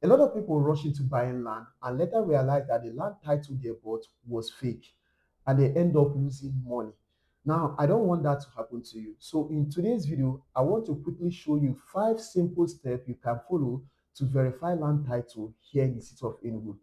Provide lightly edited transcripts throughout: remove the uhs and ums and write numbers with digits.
A lot of people rush into buying land and later realize that the land title they bought was fake and they end up losing money. Now, I don't want that to happen to you. So, in today's video, I want to quickly show you 5 simple steps you can follow to verify land title here in the city of Enugu.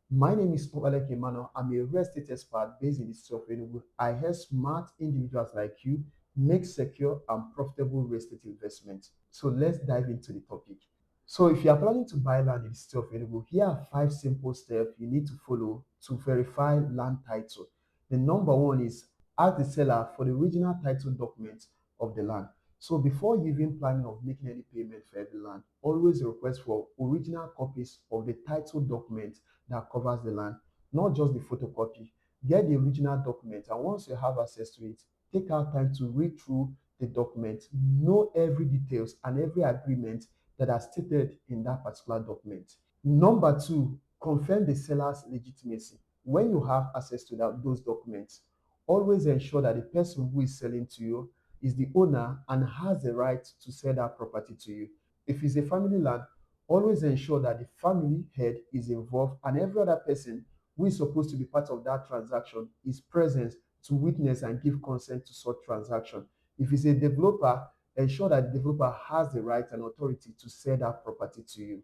My name is Obalek Emmanuel. I'm a real estate expert based in the city of Enugu. I help smart individuals like you make secure and profitable real estate investments. So let's dive into the topic. So if you are planning to buy land in the city of Enugu, here are 5 simple steps you need to follow to verify land title. The number one is ask the seller for the original title document of the land. So before you even planning of making any payment for every land, always request for original copies of the title document that covers the land, not just the photocopy. Get the original document, and once you have access to it, take out time to read through the document, know every details and every agreement that are stated in that particular document. Number two, confirm the seller's legitimacy. When you have access to those documents, always ensure that the person who is selling to you is the owner and has the right to sell that property to you. If it's a family land, always ensure that the family head is involved and every other person who is supposed to be part of that transaction is present to witness and give consent to such transaction. If it's a developer, ensure that the developer has the right and authority to sell that property to you.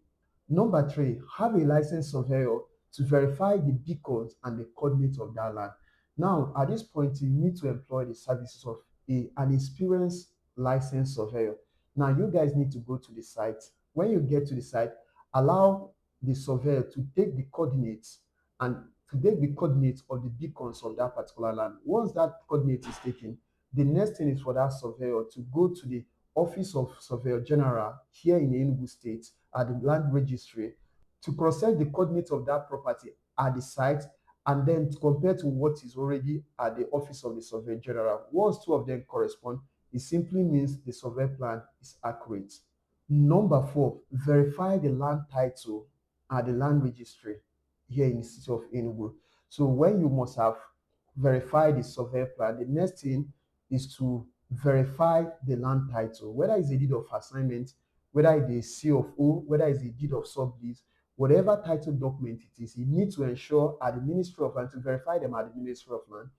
Number three, have a licensed surveyor to verify the beacons and the coordinates of that land. Now, at this point, you need to employ the services of an experienced licensed surveyor. Now, you guys need to go to the site. When you get to the site, allow the surveyor to take the coordinates and to take the coordinates of the beacons of that particular land. Once that coordinate is taken, the next thing is for that surveyor to go to the Office of Surveyor General here in Enugu State at the land registry to process the coordinates of that property at the site and then to compare to what is already at the Office of the Surveyor General. Once two of them correspond, it simply means the survey plan is accurate. Number four, verify the land title at the land registry here in the city of Enugu. So when you must have verified the survey plan, the next thing is to verify the land title, whether it's a deed of assignment, whether it's a C of O, whether it's a deed of sublease, whatever title document it is, you need to ensure at the Ministry of Land to verify them at the Ministry of Land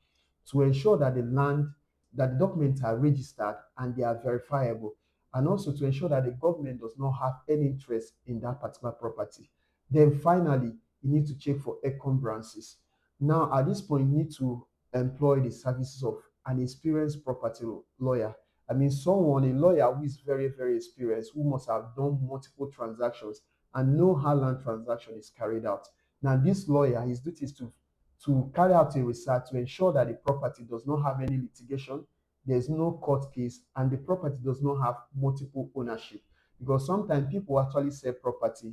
to ensure that that the documents are registered and they are verifiable, and also to ensure that the government does not have any interest in that particular property. Then finally, you need to check for encumbrances. Now, at this point, you need to employ the services of an experienced property lawyer. I mean, someone, a lawyer who is very, very experienced, who must have done multiple transactions and know how land transaction is carried out. Now, this lawyer, his duty is to carry out a research to ensure that the property does not have any litigation, there's no court case, and the property does not have multiple ownership. Because sometimes people actually sell property,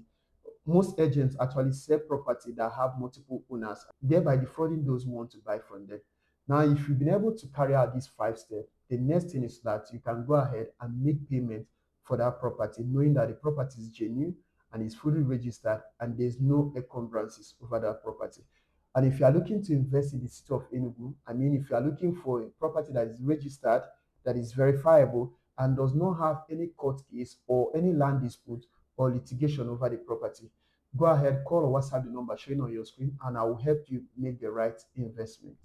most agents actually sell property that have multiple owners, thereby defrauding those who want to buy from them. Now, if you've been able to carry out these 5 steps, the next thing is that you can go ahead and make payment for that property, knowing that the property is genuine and is fully registered and there's no encumbrances over that property. And if you are looking to invest in the city of Enugu, I mean, if you are looking for a property that is registered, that is verifiable, and does not have any court case or any land dispute or litigation over the property, go ahead, call or WhatsApp the number showing on your screen, and I will help you make the right investment.